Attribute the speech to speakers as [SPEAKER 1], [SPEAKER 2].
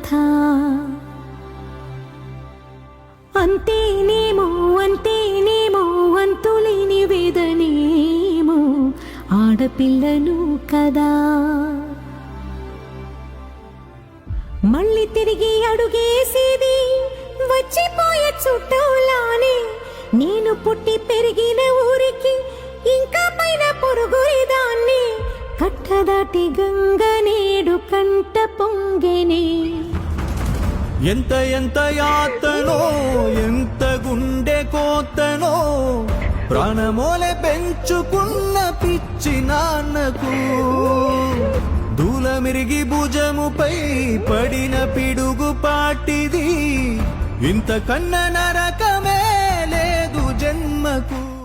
[SPEAKER 1] కథ. అంతేనేమో అంతేనేమో అంతులేని వేదనేమో ఆడపిల్లను కదా. మళ్ళీ తిరిగి అడుగేసేది వచ్చిపోయే చుట్టూలానే. నేను పుట్టి పెరిగిన ఊరికి ఇంకా పైన పొరుగురిదాన్ని. కట్టదాటి గంగ నేడు కంట పొంగెనే.
[SPEAKER 2] ఎంత ఎంత యాతనో ఎంత గుండె కోతనో ప్రాణమోలే పెంచుకున్న పిచ్చి నాన్నకు. దూలమిరిగి భుజముపై పడిన పిడుగు పాటిది. ఇంతకన్నా నరకమే లేదు జన్మకు.